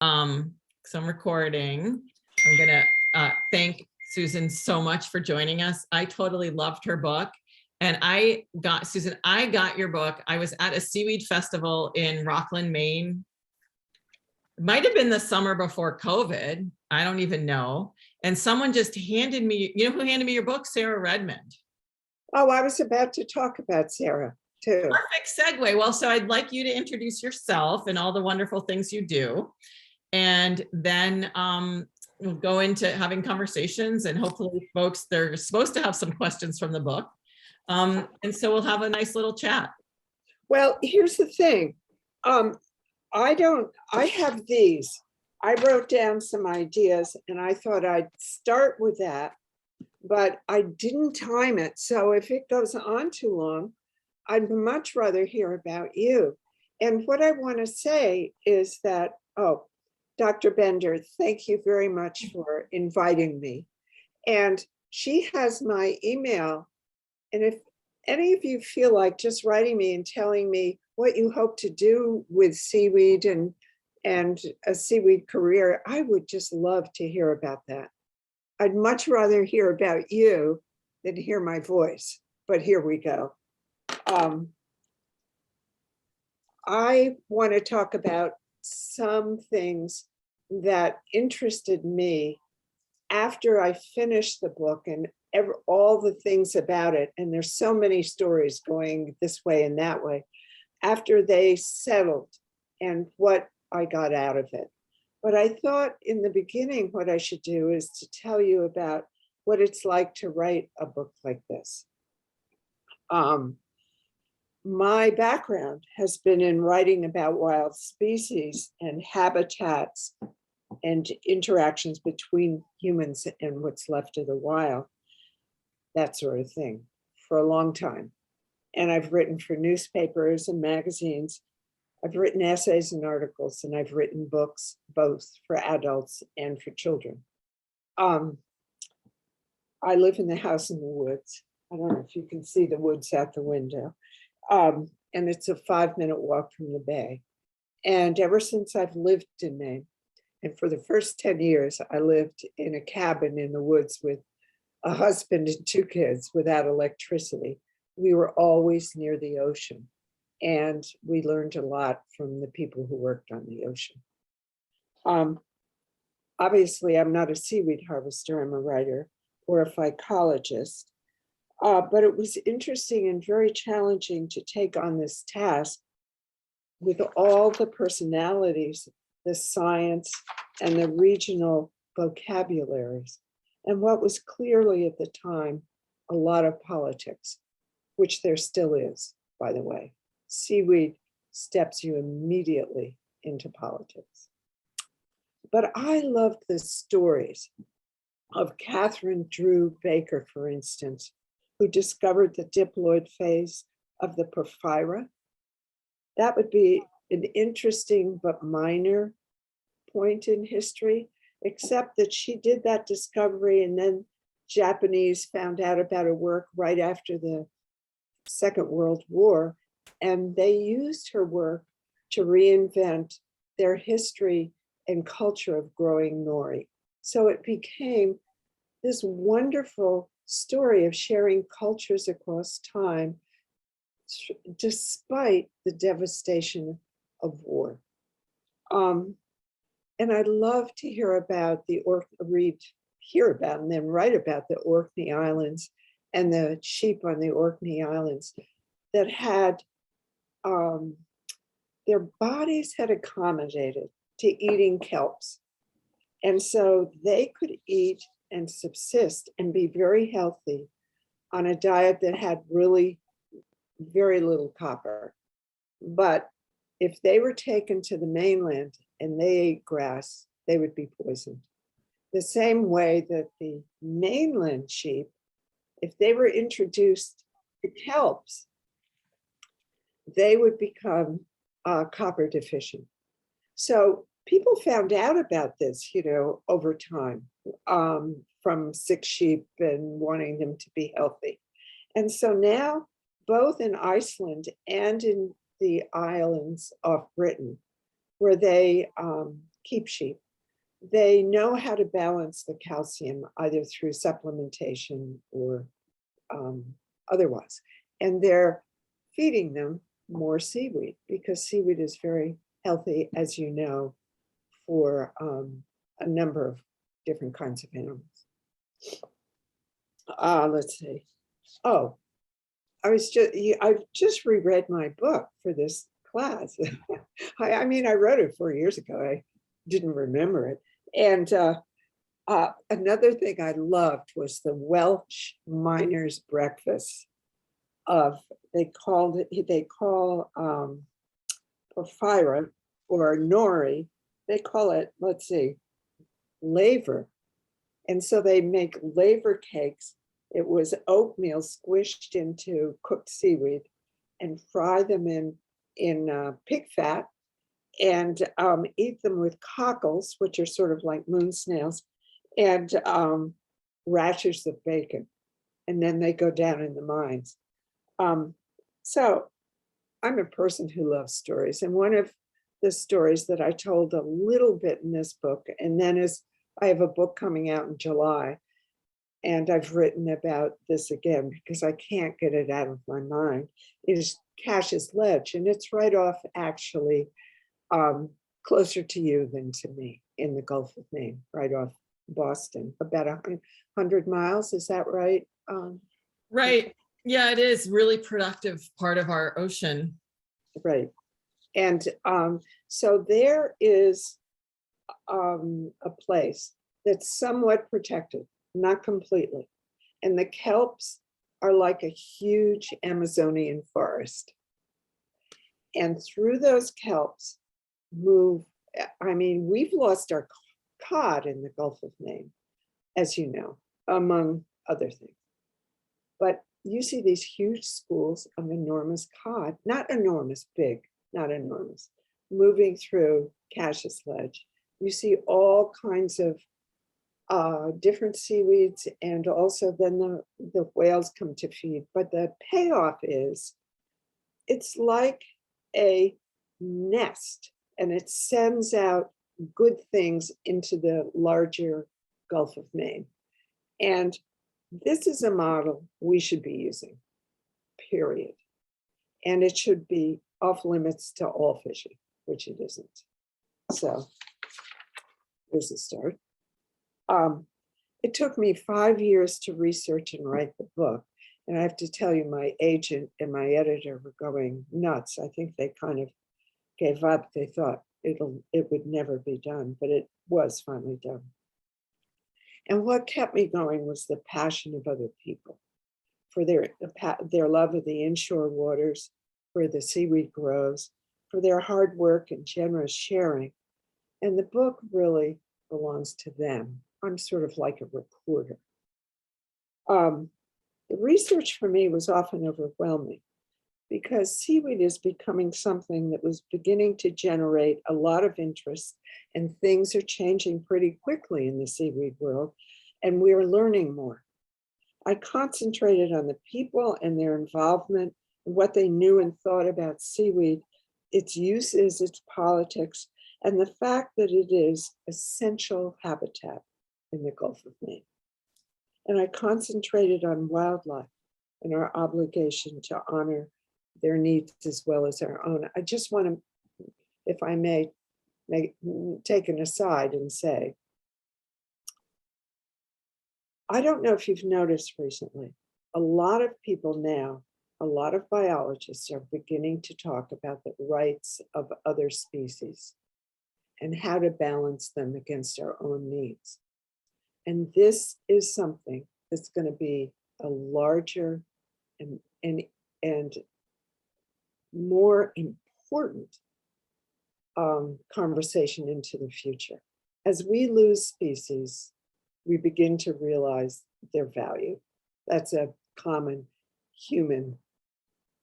So I'm recording. I'm gonna thank Susan so much for joining us. I totally loved her book. And Susan, I got your book. I was at a seaweed festival in Rockland, Maine. It might have been the summer before COVID. I don't even know. And someone just handed me, you know who handed me your book? Sarah Redmond. Oh, I was about to talk about Sarah too. Perfect segue. Well, so I'd like you to introduce yourself and all the wonderful things you do. And then we'll go into having conversations, and hopefully folks, they're supposed to have some questions from the book. And so we'll have a nice little chat. Well, here's the thing. I have these. I wrote down some ideas and I thought I'd start with that, but I didn't time it. So if it goes on too long, I'd much rather hear about you. And what I want to say is that, Dr. Bender, thank you very much for inviting me. And she has my email. And if any of you feel like just writing me and telling me what you hope to do with seaweed and a seaweed career, I would just love to hear about that. I'd much rather hear about you than hear my voice, but here we go. I want to talk about some things that interested me after I finished the book and all the things about it. And there's so many stories going this way and that way after they settled and what I got out of it. But I thought in the beginning, what I should do is to tell you about what it's like to write a book like this. My background has been in writing about wild species and habitats and interactions between humans and what's left of the wild, that sort of thing, for a long time. And I've written for newspapers and magazines. I've written essays and articles, and I've written books, both for adults and for children. I live in the house in the woods. I don't know if you can see the woods out the window. And it's a 5-minute walk from the bay. And ever since I've lived in Maine, and for the first 10 years, I lived in a cabin in the woods with a husband and 2 kids without electricity. We were always near the ocean, and we learned a lot from the people who worked on the ocean. Obviously, I'm not a seaweed harvester, I'm a writer or a phycologist. But it was interesting and very challenging to take on this task with all the personalities, the science, and the regional vocabularies. And what was clearly at the time, a lot of politics, which there still is, by the way. Seaweed steps you immediately into politics. But I loved the stories of Catherine Drew Baker, for instance, who discovered the diploid phase of the porphyra. That would be an interesting but minor point in history, except that she did that discovery and then Japanese found out about her work right after the Second World War, and they used her work to reinvent their history and culture of growing nori. So it became this wonderful story of sharing cultures across time, despite the devastation of war. And I'd love to hear about hear about and then write about the Orkney Islands and the sheep on the Orkney Islands that had, their bodies had accommodated to eating kelps. And so they could eat and subsist and be very healthy on a diet that had really very little copper. But if they were taken to the mainland and they ate grass, they would be poisoned. The same way that the mainland sheep, if they were introduced to kelps, they would become copper deficient. So people found out about this, over time, from sick sheep and wanting them to be healthy. And so now, both in Iceland and in the islands off Britain, where they keep sheep. They know how to balance the calcium either through supplementation or otherwise. And they're feeding them more seaweed because seaweed is very healthy, as you know, for a number of different kinds of animals. Let's see. Oh, I've just reread my book for this class. I mean, I wrote it 4 years ago. I didn't remember it. And another thing I loved was the Welsh miners' breakfast. They call porphyra or nori. They call it, let's see, laver. And so they make laver cakes. It was oatmeal squished into cooked seaweed and fry them in pig fat and eat them with cockles, which are sort of like moon snails, and rashers of bacon. And then they go down in the mines. So I'm a person who loves stories. And one of the stories that I told a little bit in this book, and then I have a book coming out in July, and I've written about this again because I can't get it out of my mind, is Cash's Ledge. And it's right off, actually, closer to you than to me in the Gulf of Maine, right off Boston, about 100 miles. Is that right? Right. Yeah, it is really productive part of our ocean. Right. And so there is a place that's somewhat protected, not completely. And the kelps are like a huge Amazonian forest. And through those kelps move, I mean, we've lost our cod in the Gulf of Maine, as you know, among other things. But you see these huge schools of enormous cod, not enormous, big, not enormous, moving through Cash's Ledge. You see all kinds of different seaweeds, and also then the whales come to feed. But the payoff is, it's like a nest, and it sends out good things into the larger Gulf of Maine. And this is a model we should be using, period. And it should be off limits to all fishing, which it isn't. So there's a start. It took me 5 years to research and write the book. And I have to tell you, my agent and my editor were going nuts. I think they kind of gave up. They thought it would never be done, but it was finally done. And what kept me going was the passion of other people for their love of the inshore waters, where the seaweed grows, for their hard work and generous sharing. And the book really belongs to them. I'm sort of like a reporter. The research for me was often overwhelming because seaweed is becoming something that was beginning to generate a lot of interest, and things are changing pretty quickly in the seaweed world, and we're learning more. I concentrated on the people and their involvement, and what they knew and thought about seaweed, its uses, its politics, and the fact that it is essential habitat in the Gulf of Maine. And I concentrated on wildlife and our obligation to honor their needs as well as our own. I just want to, if I may, take an aside and say, I don't know if you've noticed recently, a lot of people now, a lot of biologists are beginning to talk about the rights of other species and how to balance them against our own needs. And this is something that's going to be a larger and more important conversation into the future. As we lose species, we begin to realize their value. That's a common human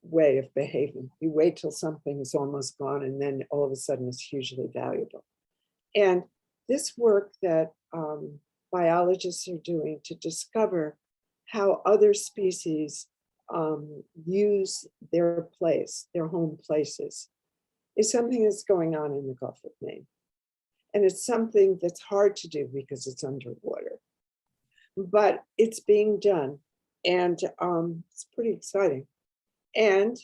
way of behaving. You wait till something is almost gone, and then all of a sudden it's hugely valuable. And this work that biologists are doing to discover how other species use their place, their home places, is something that's going on in the Gulf of Maine. And it's something that's hard to do because it's underwater, but it's being done. And it's pretty exciting. And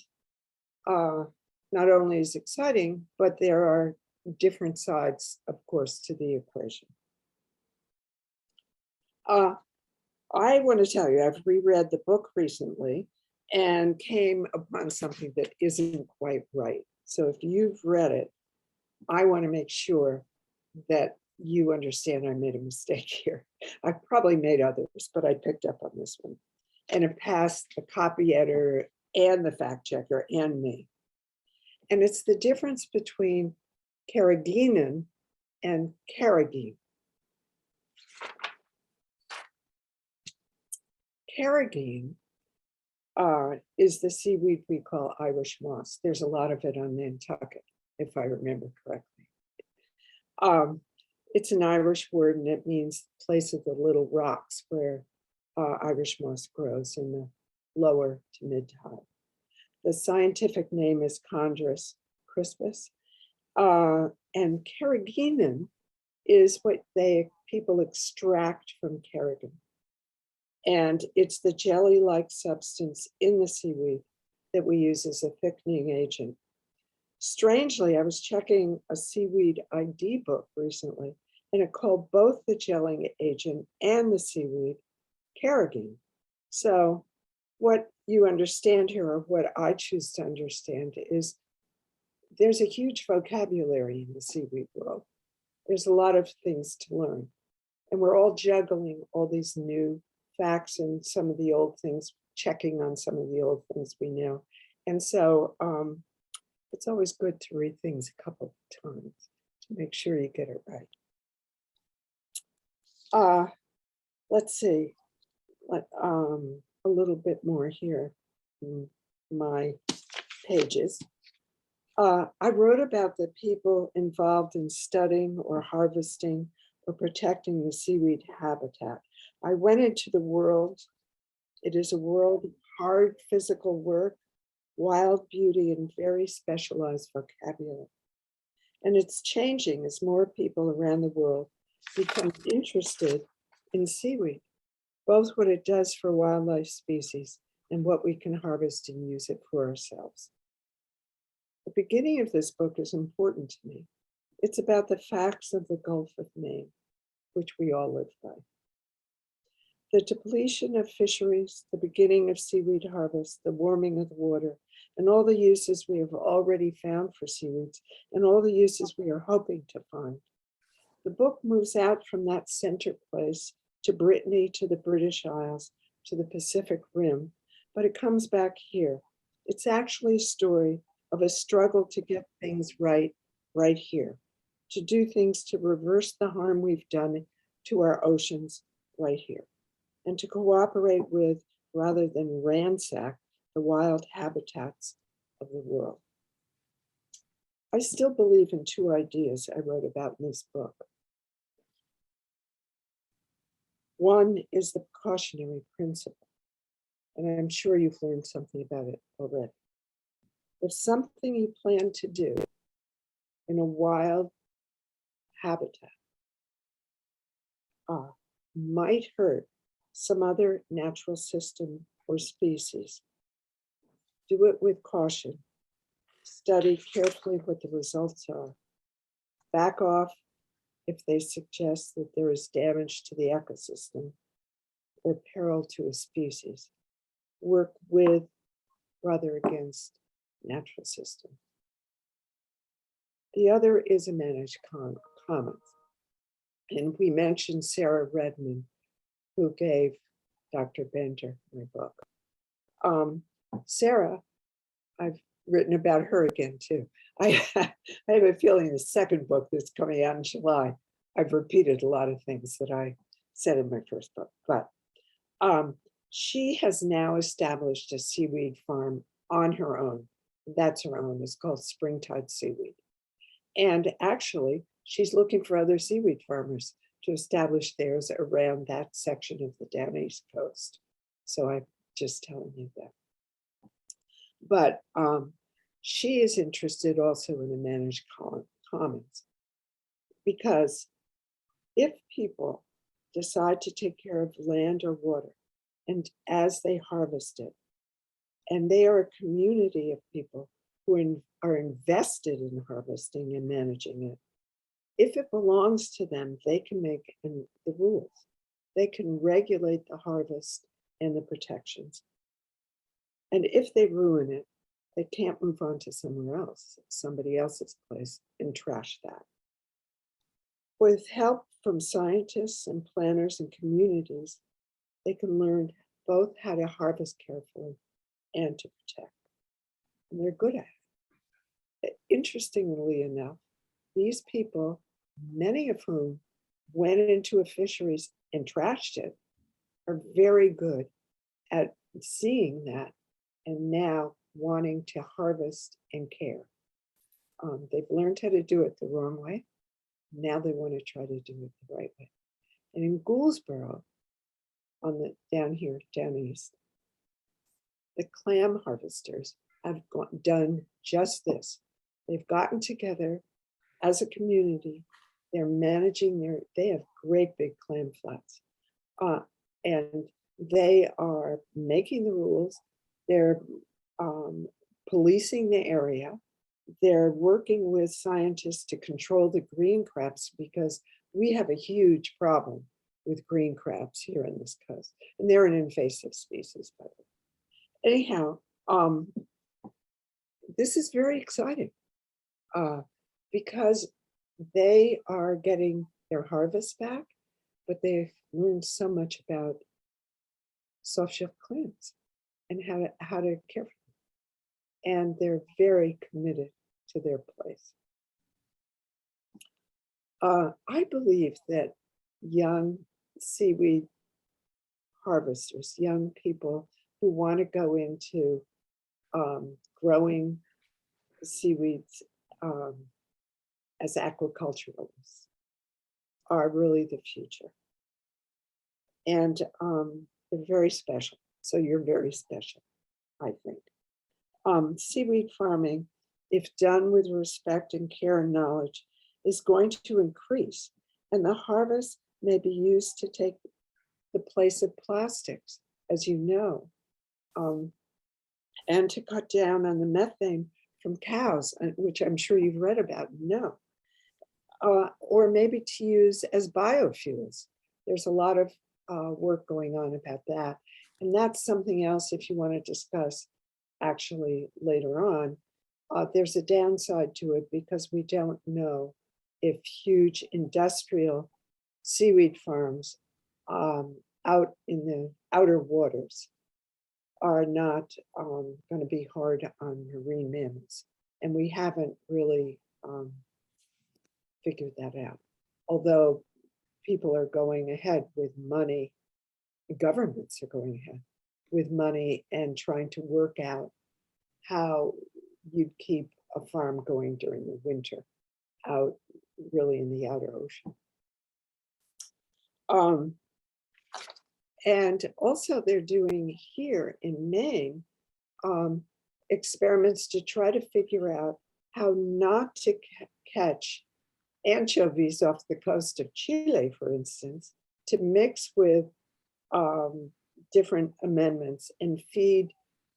not only is exciting, but there are different sides, of course, to the equation. I want to tell you, I've reread the book recently and came upon something that isn't quite right. So if you've read it, I want to make sure that you understand I made a mistake here. I've probably made others, but I picked up on this one. And it passed the copy editor and the fact checker and me. And it's the difference between carrageenan and carrageen. Carrageen is the seaweed we call Irish moss. There's a lot of it on Nantucket, if I remember correctly. It's an Irish word, and it means place of the little rocks where Irish moss grows in the lower to mid tide. The scientific name is Chondrus crispus, and carrageenan is what people extract from carrageen. And it's the jelly-like substance in the seaweed that we use as a thickening agent. Strangely, I was checking a seaweed ID book recently, and it called both the gelling agent and the seaweed carrageen. So what you understand here, or what I choose to understand, is there's a huge vocabulary in the seaweed world. There's a lot of things to learn. And we're all juggling all these new facts and some of the old things, checking on some of the old things we know. And so it's always good to read things a couple of times to make sure you get it right. Let's see, a little bit more here in my pages. I wrote about the people involved in studying or harvesting or protecting the seaweed habitat. I went into the world. It is a world of hard physical work, wild beauty, and very specialized vocabulary. And it's changing as more people around the world become interested in seaweed, both what it does for wildlife species and what we can harvest and use it for ourselves. The beginning of this book is important to me. It's about the facts of the Gulf of Maine, which we all live by. The depletion of fisheries, the beginning of seaweed harvest, the warming of the water, and all the uses we have already found for seaweeds, and all the uses we are hoping to find. The book moves out from that center place to Brittany, to the British Isles, to the Pacific Rim, but it comes back here. It's actually a story of a struggle to get things right here, to do things to reverse the harm we've done to our oceans right here, and to cooperate with, rather than ransack, the wild habitats of the world. I still believe in two ideas I wrote about in this book. One is the precautionary principle, and I'm sure you've learned something about it already. If something you plan to do in a wild habitat might hurt some other natural system or species, do it with caution. Study carefully what the results are. Back off if they suggest that there is damage to the ecosystem or peril to a species. Work with, rather against, natural system. The other is a managed commons. And we mentioned Sarah Redmond, who gave Dr. Bender my book. Sarah, I've written about her again too. I have a feeling the second book that's coming out in July, I've repeated a lot of things that I said in my first book, but she has now established a seaweed farm on her own. That's her own. It's called Springtide Seaweed. And actually, she's looking for other seaweed farmers to establish theirs around that section of the down East Coast. So I'm just telling you that. But she is interested also in the managed commons. Because if people decide to take care of land or water, and as they harvest it, and they are a community of people who are invested in harvesting and managing it, if it belongs to them, they can make the rules. They can regulate the harvest and the protections. And if they ruin it, they can't move on to somewhere else, somebody else's place, and trash that. With help from scientists and planners and communities, they can learn both how to harvest carefully and to protect. And they're good at it. Interestingly enough, these people, many of whom went into a fisheries and trashed it, are very good at seeing that and now wanting to harvest and care. They've learned how to do it the wrong way. Now they want to try to do it the right way. And in Gouldsboro, down here, down east, the clam harvesters have done just this. They've gotten together as a community. They're managing they have great big clam flats. And they are making the rules. They're policing the area. They're working with scientists to control the green crabs, because we have a huge problem with green crabs here on this coast. And they're an invasive species, by the way. Anyhow, this is very exciting because they are getting their harvest back, but they've learned so much about soft-shell clams and how to care for them. And they're very committed to their place. I believe that young seaweed harvesters, young people who want to go into growing seaweeds as aquaculturalists are really the future. And they're very special. So you're very special, I think. Seaweed farming, if done with respect and care and knowledge, is going to increase. And the harvest may be used to take the place of plastics, as you know, and to cut down on the methane from cows, which I'm sure you've read about, or maybe to use as biofuels. There's a lot of work going on about that. And that's something else, if you want to discuss actually later on. There's a downside to it because we don't know if huge industrial seaweed farms out in the outer waters are not going to be hard on marine mammals. And we haven't really figured that out. Although people are going ahead with money, governments are going ahead with money and trying to work out how you'd keep a farm going during the winter out really in the outer ocean. And also they're doing here in Maine experiments to try to figure out how not to catch anchovies off the coast of Chile, for instance, to mix with different amendments and feed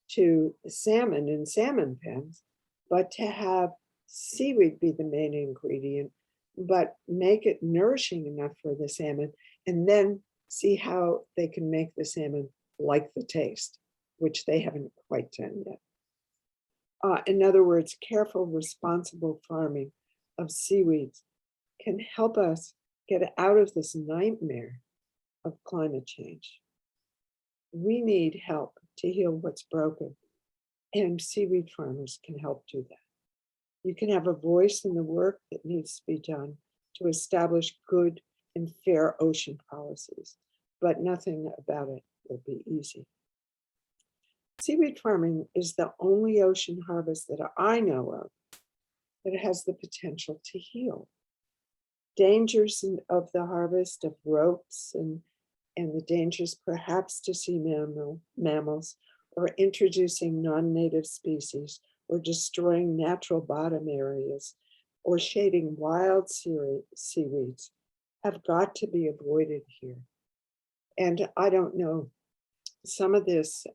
to salmon in salmon pens, but to have seaweed be the main ingredient, but make it nourishing enough for the salmon, and then see how they can make the salmon like the taste, which they haven't quite done yet. In other words, careful, responsible farming of seaweeds can help us get out of this nightmare of climate change. We need help to heal what's broken, and seaweed farmers can help do that. You can have a voice in the work that needs to be done to establish good and fair ocean policies, but nothing about it will be easy. Seaweed farming is the only ocean harvest that I know of that has the potential to heal. Dangers of the harvest of ropes and the dangers perhaps to sea mammals, or introducing non-native species, or destroying natural bottom areas or shading wild seaweeds have got to be avoided here. And I don't know, some of this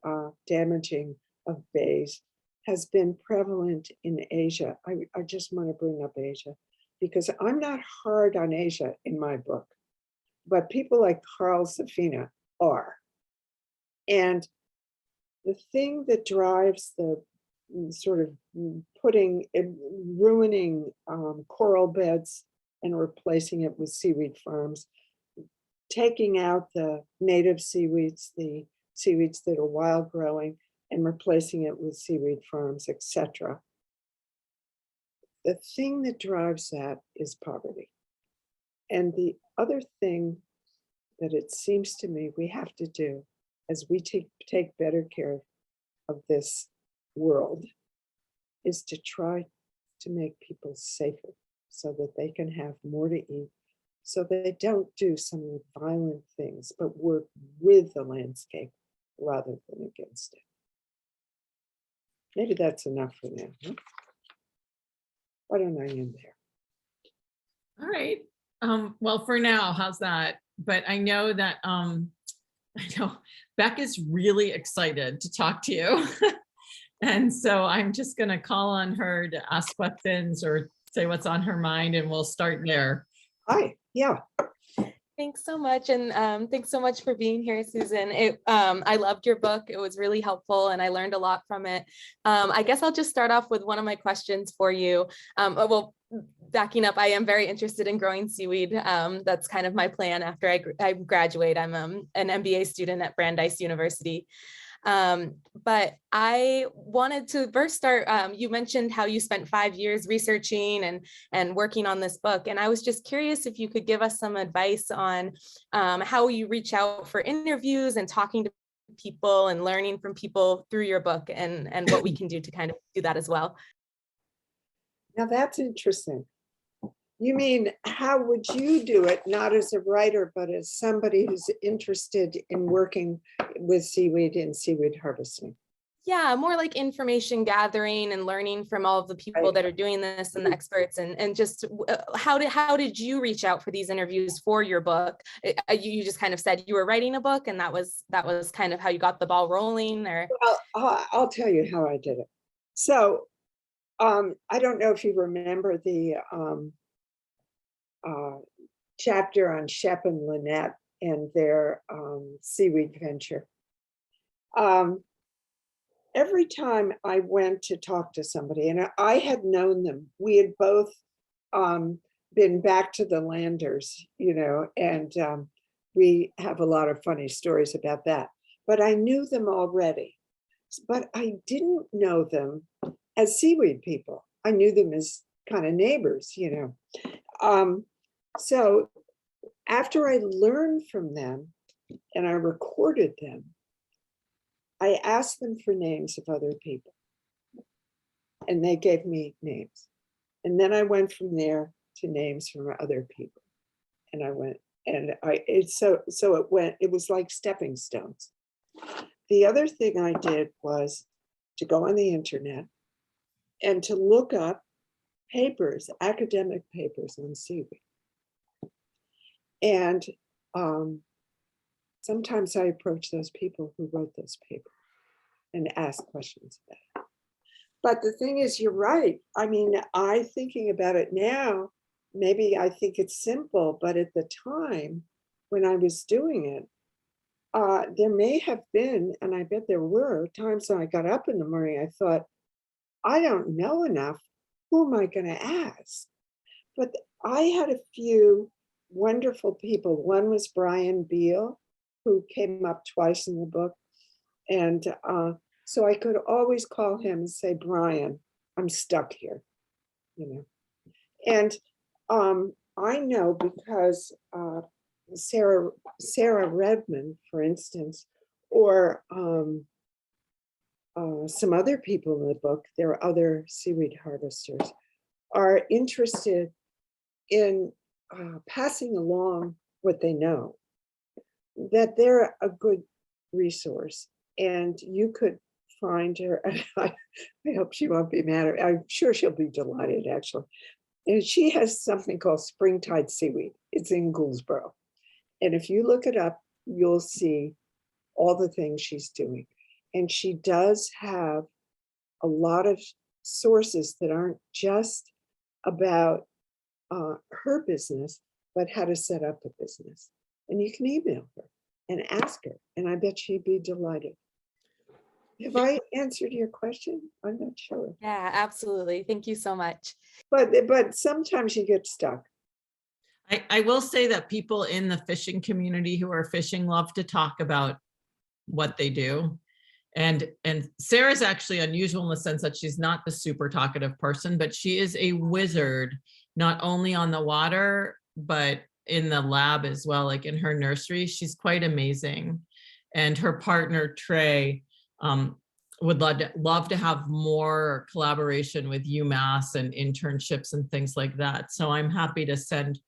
damaging of bays has been prevalent in Asia. I just want to bring up Asia because I'm not hard on Asia in my book, but people like Carl Safina are. And the thing that drives the sort of ruining coral beds and replacing it with seaweed farms, taking out the native seaweeds, the seaweeds that are wild growing, and replacing it with seaweed farms, etc. The thing that drives that is poverty. And the other thing that it seems to me we have to do as we take better care of this world is to try to make people safer so that they can have more to eat, so they don't do some of the violent things, but work with the landscape rather than against it. Maybe that's enough for now. Huh? Why don't I end there? All right. Well, for now, how's that? But I know that I know Beck is really excited to talk to you. And so I'm just going to call on her to ask questions or say what's on her mind, and we'll start there. Hi, yeah. Thanks so much. And thanks so much for being here, Susan. I loved your book. It was really helpful and I learned a lot from it. I guess I'll just start off with one of my questions for you. Well, backing up, I am very interested in growing seaweed. That's kind of my plan after I graduate. I'm an MBA student at Brandeis University. But I wanted to first start, you mentioned how you spent 5 years researching and working on this book. And I was just curious if you could give us some advice on how you reach out for interviews and talking to people and learning from people through your book and what we can do to kind of do that as well. Now that's interesting. You mean, how would you do it, not as a writer, but as somebody who's interested in working with seaweed and seaweed harvesting? Yeah, more like information gathering and learning from all of the people that are doing this and the experts, and just how did you reach out for these interviews for your book? You just kind of said you were writing a book, and that was kind of how you got the ball rolling, or? Well, I'll tell you how I did it. So I don't know if you remember the chapter on Shep and Lynette and their seaweed venture. Every time I went to talk to somebody, and I had known them, we had both been back to the Landers, you know, and we have a lot of funny stories about that. But I knew them already, but I didn't know them as seaweed people. I knew them as kind of neighbors, you know. So after I learned from them and I recorded them, I asked them for names of other people and they gave me names. And then I went from there to names from other people. And I went, and it was like stepping stones. The other thing I did was to go on the internet and to look up papers, academic papers on seaweed. And sometimes I approach those people who wrote those papers and ask questions about it. But the thing is, you're right. I mean, thinking about it now, maybe I think it's simple, but at the time when I was doing it, there may have been, and I bet there were times when I got up in the morning, I thought, I don't know enough. Who am I going to ask? But I had a few wonderful people. One was Brian Beal, who came up twice in the book. And so I could always call him and say, Brian, I'm stuck here, you know. And I know because Sarah Redmond, for instance, or some other people in the book, there are other seaweed harvesters, are interested in passing along what they know, that they're a good resource. And you could find her, I hope she won't be mad. I'm sure she'll be delighted, actually. And she has something called springtide seaweed. It's in Gouldsboro. And if you look it up, you'll see all the things she's doing. And she does have a lot of sources that aren't just about her business, but how to set up a business. And you can email her and ask her, and I bet she'd be delighted. Have I answered your question? I'm not sure. Yeah, absolutely. Thank you so much. But sometimes you get stuck. I will say that people in the fishing community who are fishing love to talk about what they do. And Sarah's actually unusual in the sense that she's not the super talkative person, but she is a wizard, not only on the water, but in the lab as well, like in her nursery. She's quite amazing. And her partner, Trey, would love to have more collaboration with UMass and internships and things like that. So I'm happy to send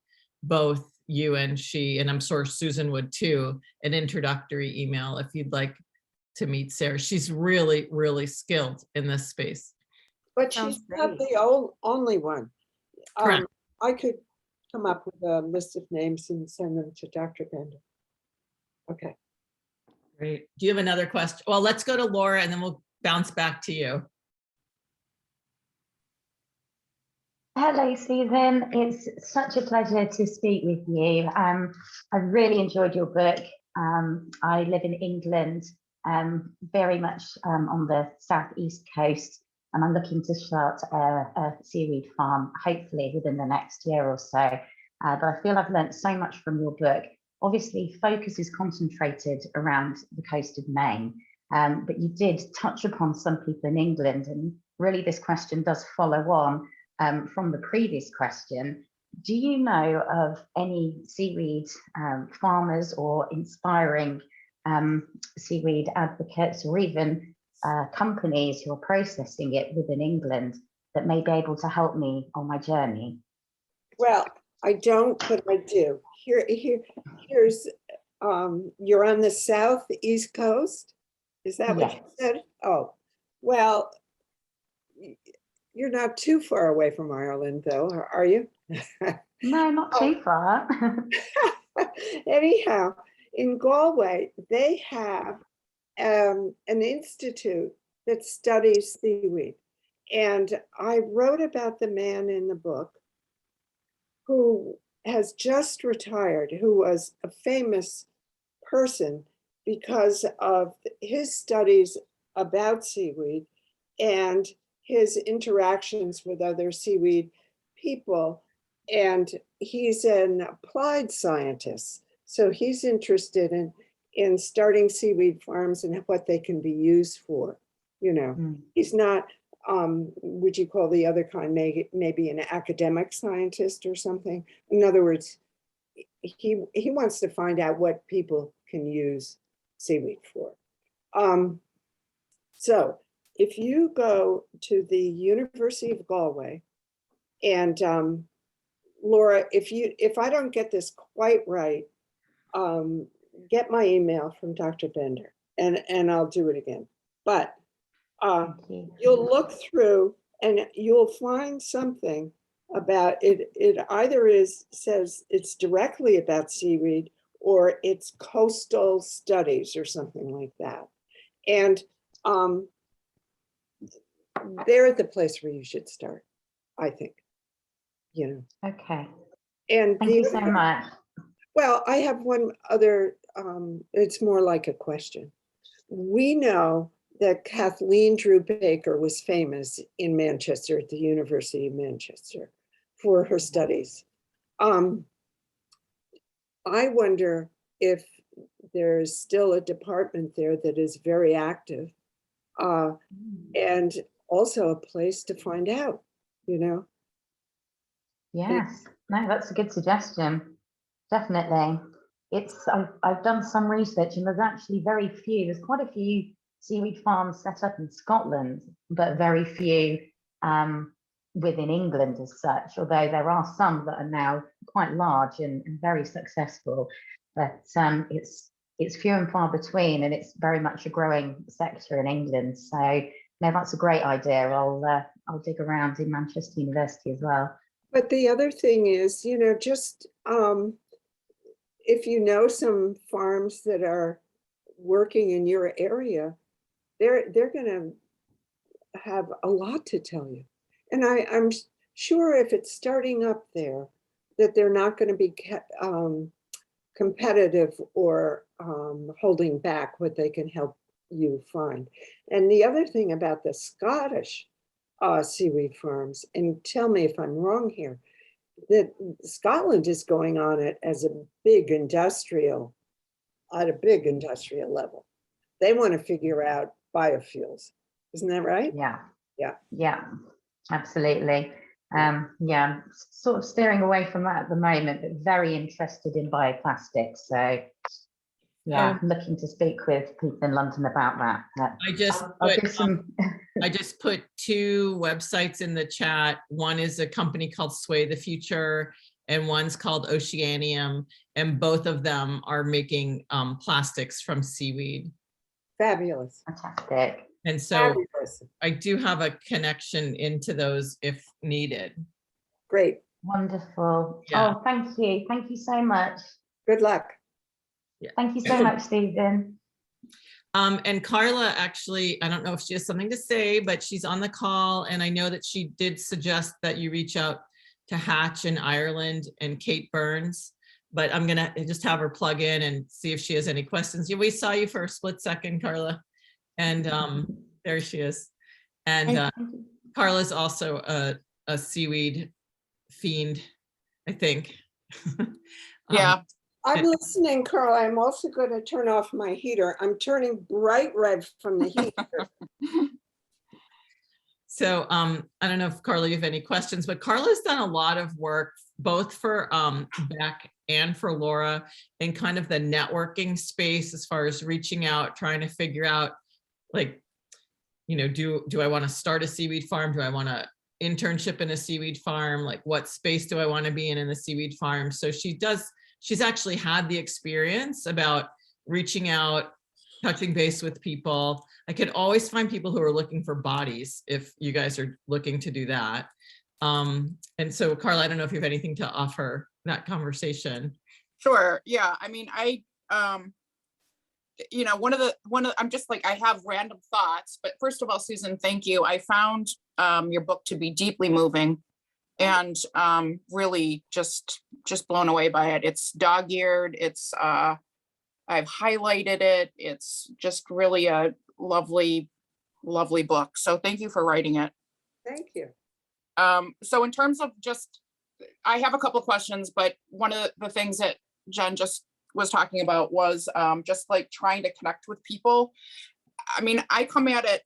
both you and she, and I'm sure Susan would too, an introductory email if you'd like to meet Sarah. She's really, really skilled in this space. But Sounds she's not great. the only one. Correct. I could come up with a list of names and send them to Dr. Bender. Okay. Great. Do you have another question? Well, let's go to Laura and then we'll bounce back to you. Hello, Susan. It's such a pleasure to speak with you. I really enjoyed your book. I live in England, very much on the southeast coast, and I'm looking to start a seaweed farm, hopefully within the next year or so. But I feel I've learnt so much from your book. Obviously, focus is concentrated around the coast of Maine, but you did touch upon some people in England, and really this question does follow on from the previous question. Do you know of any seaweed farmers or inspiring seaweed advocates, or even companies who are processing it within England that may be able to help me on my journey? Well, I don't, but I do. Here's you're on the southeast coast. Is that what you said? Oh, well, you're not too far away from Ireland, though, are you? No, not too far. Anyhow, in Galway, they have an institute that studies seaweed. And I wrote about the man in the book who has just retired, who was a famous person because of his studies about seaweed and his interactions with other seaweed people. And he's an applied scientist. So he's interested in starting seaweed farms and what they can be used for. You know, he's not, would you call the other kind, maybe an academic scientist or something? In other words, he wants to find out what people can use seaweed for. So if you go to the University of Galway, and Laura, if I don't get this quite right, get my email from Dr. Bender, and I'll do it again. But you'll look through and you'll find something about it. It either says it's directly about seaweed, or it's coastal studies or something like that. And they're the place where you should start, I think. You know. Okay. And thank you so much. Well, I have one other, it's more like a question. We know that Kathleen Drew Baker was famous in Manchester at the University of Manchester for her studies. I wonder if there's still a department there that is very active, and also a place to find out, you know? Yes, no, that's a good suggestion. Definitely. I've done some research, and there's actually there's quite a few seaweed farms set up in Scotland, but very few within England as such, although there are some that are now quite large and very successful. But it's few and far between, and it's very much a growing sector in England. So no, that's a great idea. I'll dig around in Manchester University as well. But the other thing is, just if you know some farms that are working in your area, they're going to have a lot to tell you. And I'm sure if it's starting up there, that they're not going to be competitive or holding back what they can help you find. And the other thing about the Scottish seaweed farms, and tell me if I'm wrong here, that Scotland is going on it as a big industrial, at a big industrial level. They want to figure out biofuels. Isn't that right? Yeah. Yeah. Yeah, absolutely. Yeah, sort of steering away from that at the moment, but very interested in bioplastics. So yeah, looking to speak with people in London about that. I'll give some. I just put 2 websites in the chat. One is a company called Sway the Future, and one's called Oceanium, and both of them are making plastics from seaweed. Fabulous. Fantastic. And so Fabulous. I do have a connection into those if needed. Great. Wonderful. Yeah. Oh, thank you. Thank you so much. Good luck. Yeah. Thank you so much, Susan. And Carla, actually, I don't know if she has something to say, but she's on the call. And I know that she did suggest that you reach out to Hatch in Ireland and Kate Burns, but I'm gonna just have her plug in and see if she has any questions. We saw you for a split second, Carla. And there she is. And Carla's also a seaweed fiend, I think. Yeah. I'm listening, Carl. I'm also going to turn off my heater. I'm turning bright red from the heat. So I don't know if Carla, you have any questions, but Carla's done a lot of work both for Beck and for Laura in kind of the networking space as far as reaching out, trying to figure out, like, do I want to start a seaweed farm? Do I want to internship in a seaweed farm? Like, what space do I want to be in the seaweed farm? So she's actually had the experience about reaching out, touching base with people. I could always find people who are looking for bodies if you guys are looking to do that. And so Carla, I don't know if you have anything to offer that conversation. Sure. Yeah. I mean, I'm just like, I have random thoughts, but first of all, Susan, thank you. I found your book to be deeply moving and really just blown away by it. It's dog-eared. It's I've highlighted it. It's just really a lovely, lovely book. So thank you for writing it. Thank you. So in terms of I have a couple of questions, but one of the things that Jen just was talking about was just like trying to connect with people. I mean, I come at it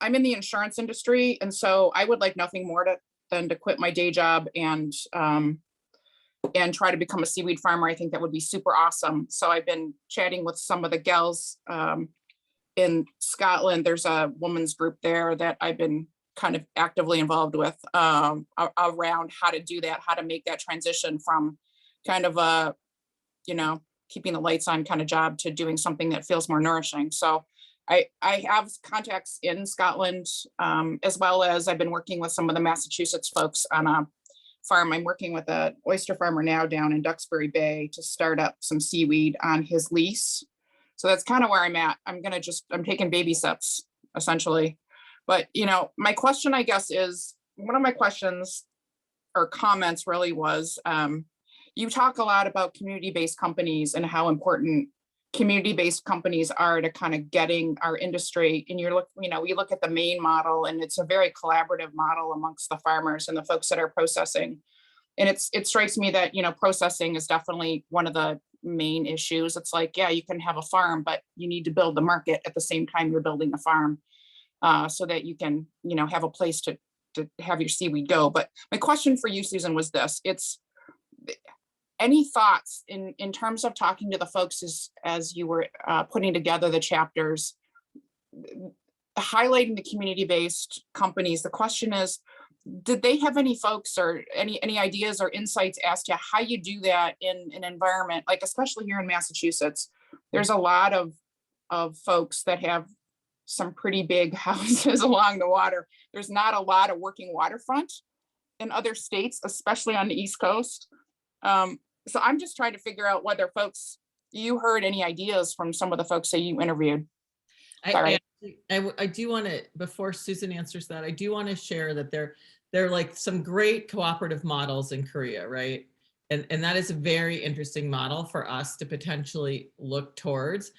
I'm in the insurance industry. And so I would like nothing more than to quit my day job and try to become a seaweed farmer. I think that would be super awesome. So I've been chatting with some of the gals in Scotland. There's a women's group there that I've been kind of actively involved with around how to do that, how to make that transition from kind of a, keeping the lights on kind of job to doing something that feels more nourishing. So I have contacts in Scotland, as well as I've been working with some of the Massachusetts folks on a farm. I'm working with an oyster farmer now down in Duxbury Bay to start up some seaweed on his lease. So that's kind of where I'm at. I'm taking baby steps essentially. But, my question, I guess, is one of my questions or comments really was, you talk a lot about community-based companies and how important community-based companies are to kind of getting our industry. And we look at the Maine model, and it's a very collaborative model amongst the farmers and the folks that are processing. And it strikes me that, processing is definitely one of the main issues. It's like, yeah, you can have a farm, but you need to build the market at the same time you're building the farm, so that you can, have a place to have your seaweed go. But my question for you, Susan, was this: any thoughts in terms of talking to the folks as you were putting together the chapters, highlighting the community-based companies? The question is, did they have any folks or any ideas or insights as to how you do that in an environment, like especially here in Massachusetts? There's a lot of folks that have some pretty big houses along the water. There's not a lot of working waterfront. in other states, especially on the East Coast. So I'm just trying to figure out whether you heard any ideas from some of the folks that you interviewed. Sorry. I do want to, before Susan answers that, I do want to share that there are like some great cooperative models in Korea, right? And that is a very interesting model for us to potentially look towards.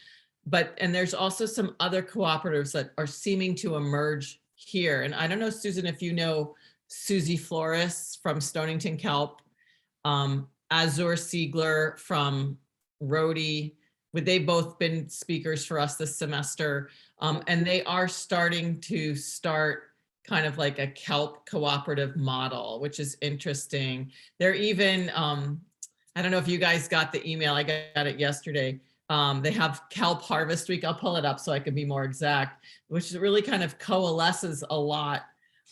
And there's also some other cooperatives that are seeming to emerge here. And I don't know, Susan, if you know Susie Flores from Stonington Kelp, Azur Siegler from Rhodey. They've both been speakers for us this semester. And they are starting kind of like a kelp cooperative model, which is interesting. They're even, I don't know if you guys got the email, I got it yesterday. They have Kelp Harvest Week. I'll pull it up so I can be more exact, which really kind of coalesces a lot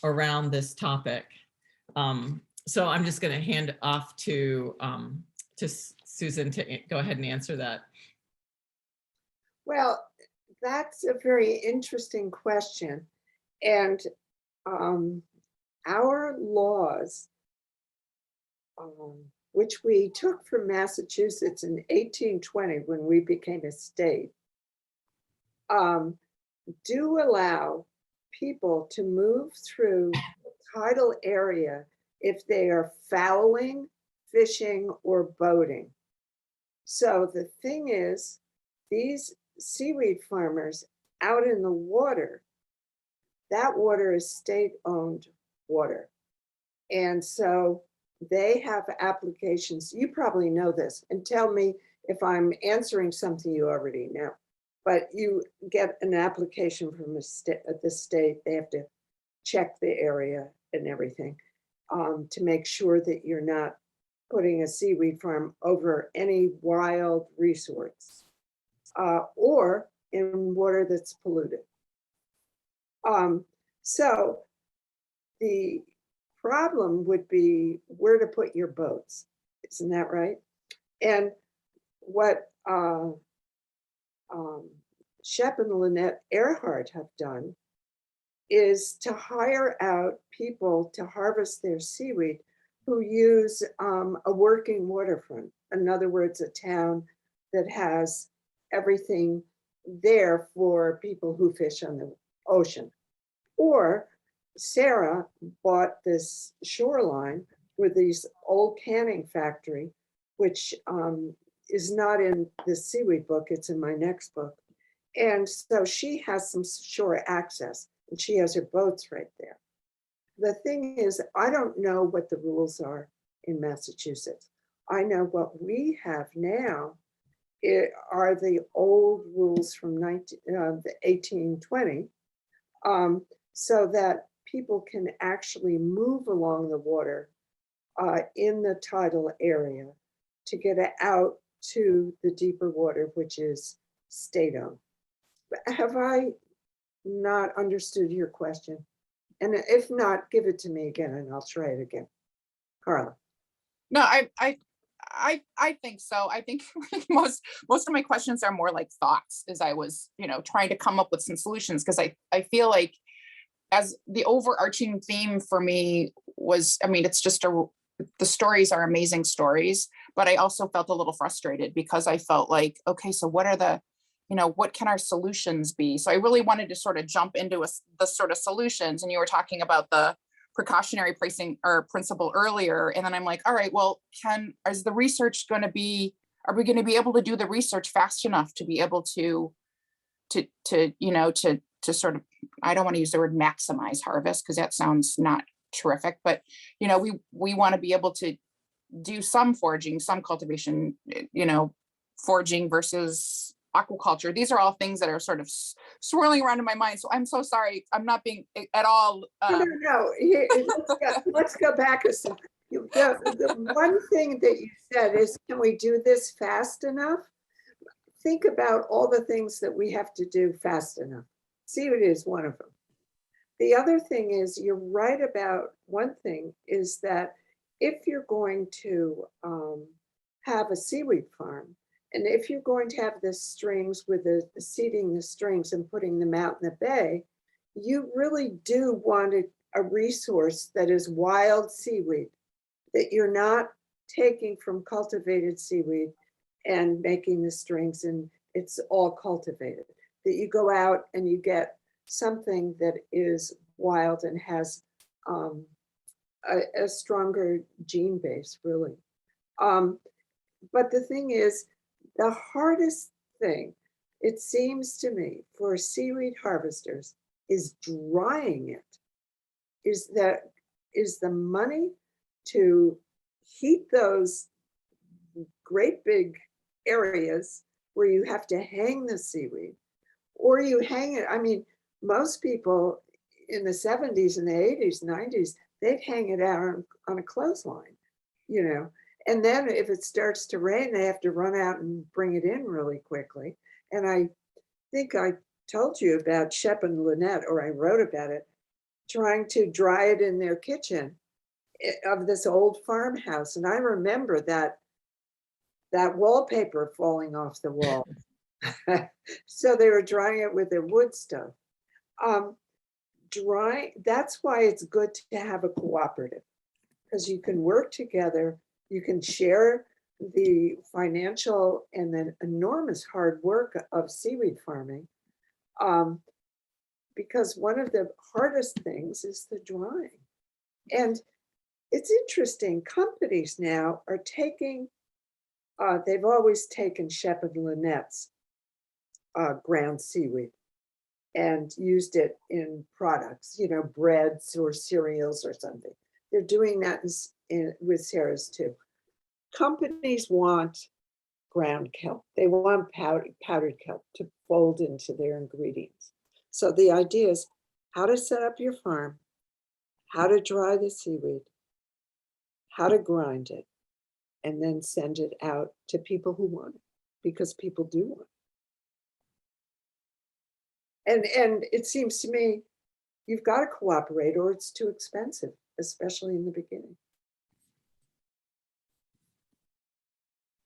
around this topic. So I'm just going to hand it off to Susan to go ahead and answer that. Well, that's a very interesting question. And our laws, which we took from Massachusetts in 1820 when we became a state, do allow people to move through the tidal area if they are fowling, fishing, or boating. So the thing is, these seaweed farmers out in the water, that water is state-owned water. And so they have applications. You probably know this, and tell me if I'm answering something you already know. But you get an application from the state. They have to check the area and everything to make sure that you're not putting a seaweed farm over any wild resource or in water that's polluted. So the problem would be where to put your boats. Isn't that right? And what Shep and Lynette Earhart have done is to hire out people to harvest their seaweed who use a working waterfront. In other words, a town that has everything there for people who fish on the ocean. Or Sarah bought this shoreline with these old canning factory, which is not in the seaweed book, it's in my next book. And so she has some shore access and she has her boats right there. The thing is, I don't know what the rules are in Massachusetts. I know what we have now are the old rules from the 1820, so that people can actually move along the water in the tidal area to get out to the deeper water, which is state-owned. Have I not understood your question? And if not, give it to me again and I'll try it again. Carla. No, I think so. I think most of my questions are more like thoughts as I was, trying to come up with some solutions, because I feel like as the overarching theme for me was, it's just the stories are amazing stories, but I also felt a little frustrated because I felt like, okay, so what are what can our solutions be? So I really wanted to sort of jump into the sort of solutions. And you were talking about the precautionary pricing or principle earlier. And then I'm like, all right, well, is the research are we going to be able to do the research fast enough to be able to sort of, I don't want to use the word maximize harvest because that sounds not terrific, but we want to be able to do some foraging, some cultivation, foraging versus aquaculture. These are all things that are sort of swirling around in my mind. So I'm so sorry. I'm not being at all. No. Let's go back a second. The one thing that you said is, can we do this fast enough? Think about all the things that we have to do fast enough. Seaweed is one of them. The other thing is, you're right about one thing, is that if you're going to have a seaweed farm, and if you're going to have the strings with seeding the strings and putting them out in the bay, you really do want to a resource that is wild seaweed, that you're not taking from cultivated seaweed and making the strings and it's all cultivated, that you go out and you get something that is wild and has a stronger gene base, really. But the thing is, the hardest thing, it seems to me, for seaweed harvesters is drying it. Is the money to heat those great big areas where you have to hang the seaweed, or you hang it. I mean, most people in the 70s and the 80s, 90s, they'd hang it out on a clothesline, you know. And then if it starts to rain, they have to run out and bring it in really quickly. And I think I told you about Shep and Lynette, or I wrote about it, trying to dry it in their kitchen of this old farmhouse. And I remember that wallpaper falling off the wall. So they were drying it with their wood stove. That's why it's good to have a cooperative, because you can work together, you can share the financial and then enormous hard work of seaweed farming. Because one of the hardest things is the drying. And it's interesting, companies now are taking, they've always taken Shep and Lynette's ground seaweed and used it in products, you know, breads or cereals or something. They're doing that with Sarah's too. Companies want ground kelp. They want powdered kelp to fold into their ingredients. So the idea is how to set up your farm, how to dry the seaweed, how to grind it, and then send it out to people who want it, because people do want it. And it seems to me you've got to cooperate or it's too expensive, especially in the beginning.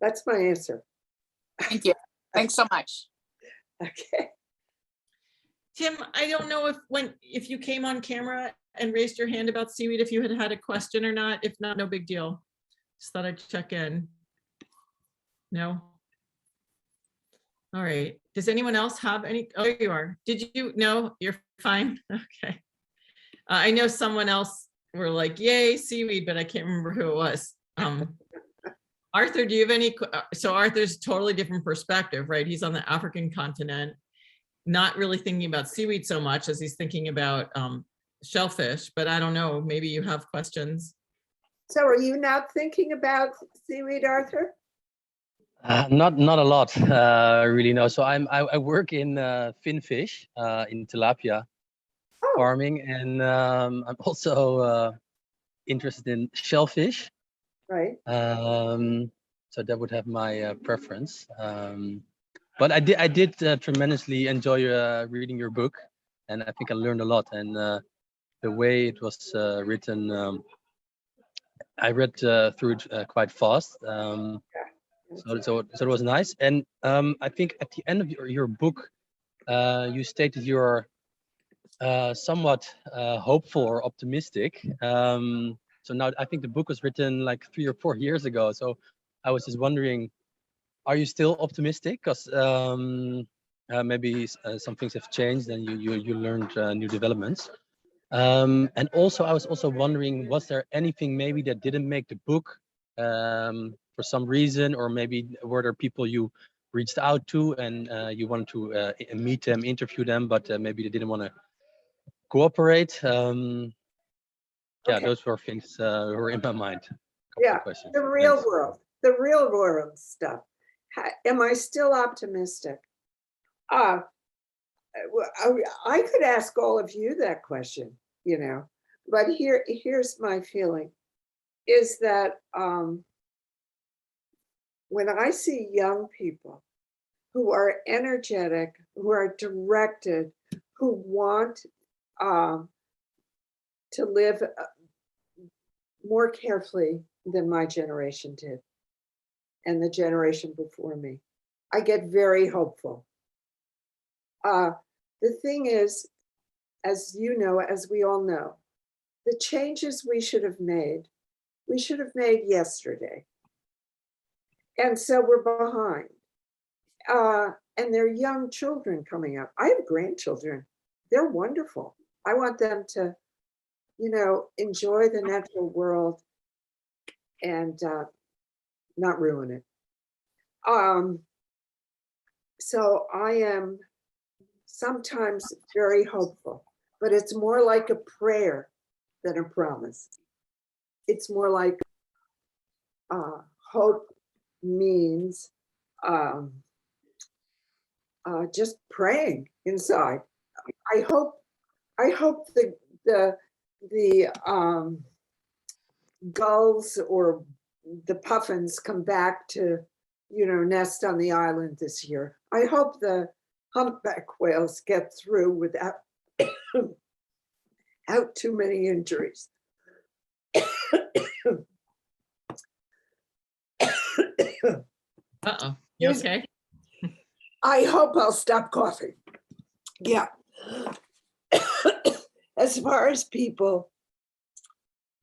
That's my answer. Thank you. Thanks so much. Okay. Tim, I don't know if you came on camera and raised your hand about seaweed, if you had a question or not. If not, no big deal. Just thought I'd check in. No? All right. Does anyone else have any? Oh, you are. Did you? No, you're fine. Okay. I know someone else were like, yay, seaweed, but I can't remember who it was. Arthur, do you have any? So Arthur's totally different perspective, right? He's on the African continent, not really thinking about seaweed so much as he's thinking about shellfish, but I don't know, maybe you have questions. So are you not thinking about seaweed, Arthur? Not a lot, really. No. So I work in finfish, in tilapia farming, and I'm also interested in shellfish. Right. So that would have my preference. But I did tremendously enjoy reading your book, and I think I learned a lot. And the way it was written, I read through it quite fast. So it was nice. And I think at the end of your book, you stated you're somewhat hopeful or optimistic. So now I think the book was written like 3 or 4 years ago. So I was just wondering, are you still optimistic? Because maybe some things have changed and you learned new developments. And also I was also wondering, was there anything maybe that didn't make the book for some reason, or maybe were there people you reached out to and you wanted to meet them, interview them, but maybe they didn't want to cooperate? Yeah, those were things were in my mind. Yeah, Questions. the real Thanks. world stuff. Am I still optimistic? I could ask all of you that question, you know, but here's my feeling is that when I see young people who are energetic, who are directed, who want to live more carefully than my generation did and the generation before me, I get very hopeful. The thing is, as you know, as we all know, the changes we should have made yesterday. And so we're behind. And they're young children coming up. I have grandchildren. They're wonderful. I want them to, you know, enjoy the natural world and not ruin it. So I am sometimes very hopeful, but it's more like a prayer than a promise. It's more like hope means just praying inside. I hope the gulls or the puffins come back to, you know, nest on the island this year. I hope the humpback whales get through without out too many injuries. Uh-oh, you Is- okay? I hope I'll stop coughing. Yeah. As far as people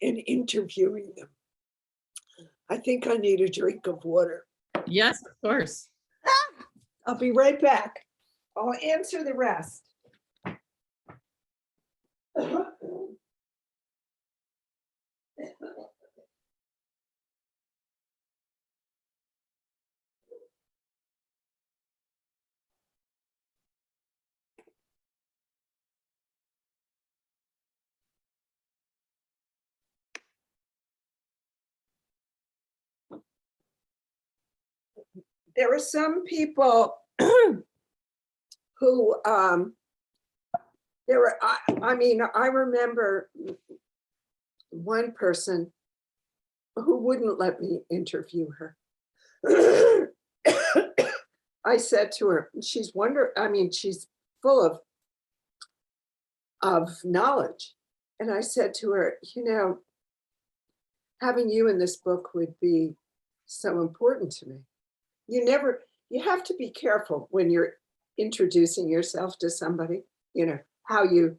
and interviewing them, I think I need a drink of water. Yes, of course. I'll be right back. I'll answer the rest. There are some people who there were, I mean, I remember one person who wouldn't let me interview her. I said to her, she's full of knowledge. And I said to her, you know, having you in this book would be so important to me. You have to be careful when you're introducing yourself to somebody, you know, how you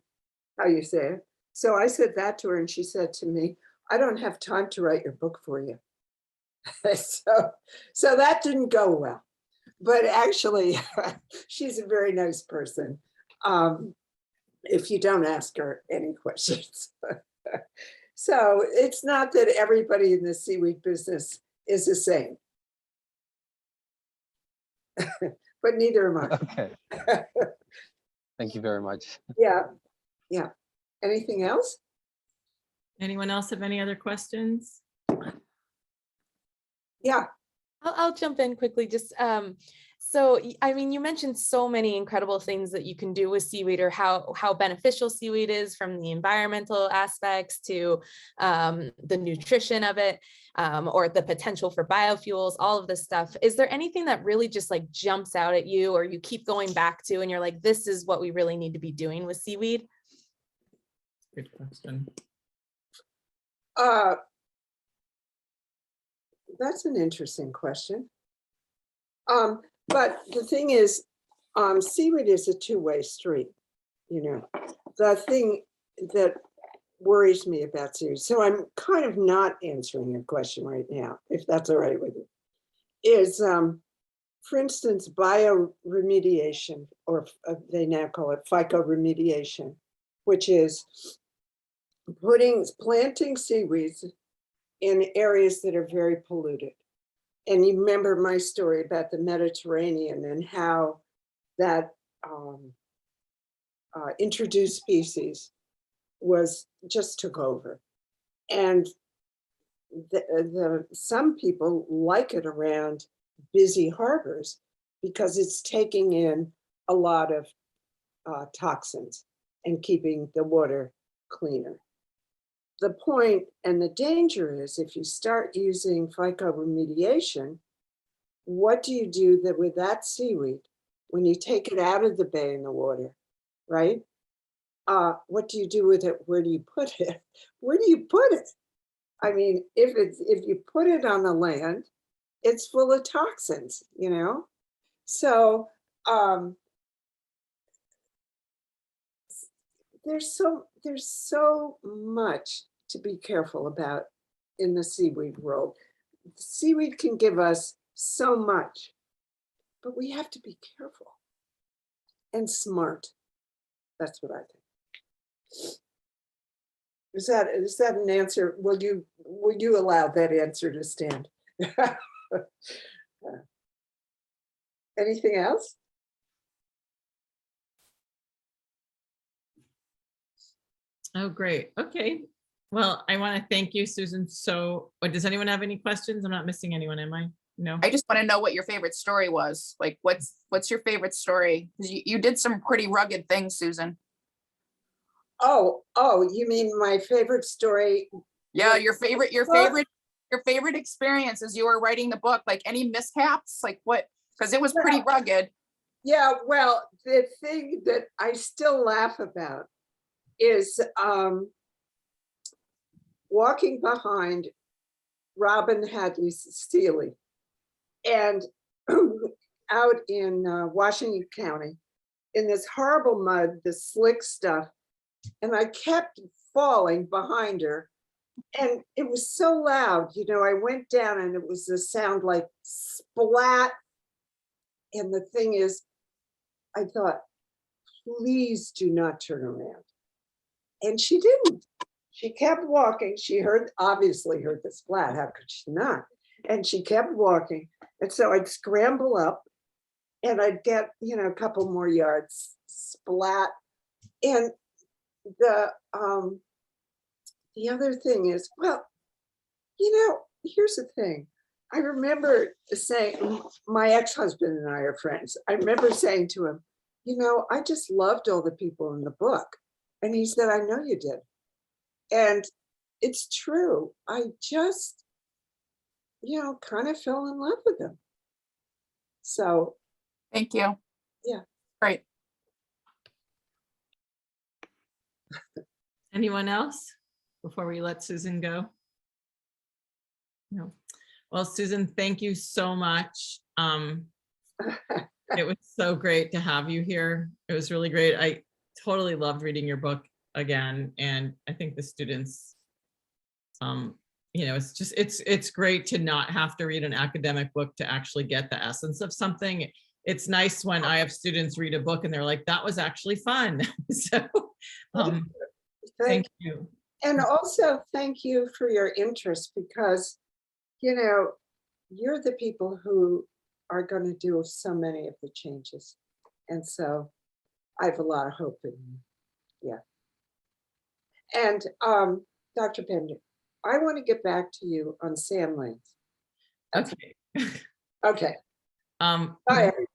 say it. So I said that to her and she said to me, I don't have time to write your book for you. So that didn't go well, but actually she's a very nice person. If you don't ask her any questions. So it's not that everybody in the seaweed business is the same. But neither am I. Okay. Thank you very much. Yeah. Anything else? Anyone else have any other questions? Yeah. I'll jump in quickly. Just so I mean, you mentioned so many incredible things that you can do with seaweed, or how beneficial seaweed is, from the environmental aspects to the nutrition of it, or the potential for biofuels, all of this stuff. Is there anything that really just like jumps out at you, or you keep going back to, and you're like, this is what we really need to be doing with seaweed? Good question. That's an interesting question. But the thing is, seaweed is a two-way street, you know. The thing that worries me about seaweed, so I'm kind of not answering your question right now, if that's all right with you, is, for instance, bioremediation, or they now call it phycoremediation, which is planting seaweeds in areas that are very polluted. And you remember my story about the Mediterranean and how that introduced species just took over. And some people like it around busy harbors because it's taking in a lot of toxins and keeping the water cleaner. The point and the danger is, if you start using phycoremediation, what do you do with that seaweed when you take it out of the bay in the water, right? What do you do with it? Where do you put it? Where do you put it? I mean, if you put it on the land, it's full of toxins, you know? So there's so much to be careful about in the seaweed world. Seaweed can give us so much, but we have to be careful and smart. That's what I think. Is that an answer? Will you allow that answer to stand? Anything else? Oh, great. Okay. Well, I want to thank you, Susan. So, does anyone have any questions? I'm not missing anyone, am I? No. I just want to know what your favorite story was. Like, what's your favorite story? Because you did some pretty rugged things, Susan. Oh, you mean my favorite story? Yeah, What- your Well- favorite experience as you were writing the book, like any mishaps, like what, because it was pretty rugged. Yeah, well, the thing that I still laugh about is walking behind Robin Hadley Steely and out in Washington County in this horrible mud, this slick stuff. And I kept falling behind her. And it was so loud, you know, I went down and it was a sound like splat. And the thing is, I thought, please do not turn around. And she didn't. She kept walking. She obviously heard the splat. How could she not? And she kept walking. And so I'd scramble up and I'd get, you know, a couple more yards, splat. And the other thing is, well, you know, here's the thing. I remember saying, my ex-husband and I are friends. I remember saying to him, you know, I just loved all the people in the book. And he said, I know you did. And it's true. I just, you know, kind of fell in love with them. So, Thank you. Yeah. Great. Anyone else before we let Susan go? No. Well, Susan, thank you so much. It was so great to have you here. It was really great. I totally loved reading your book again. And I think the students, you know, it's great to not have to read an academic book to actually get the essence of something. It's nice when I have students read a book and they're like, that was actually fun. So thank you. And also thank you for your interest, because, you know, you're the people who are going to do so many of the changes. And so I have a lot of hope in you. Yeah. And Dr. Pender, I want to get back to you on Sam Lanes. Okay. Okay. Bye, Bye, everybody.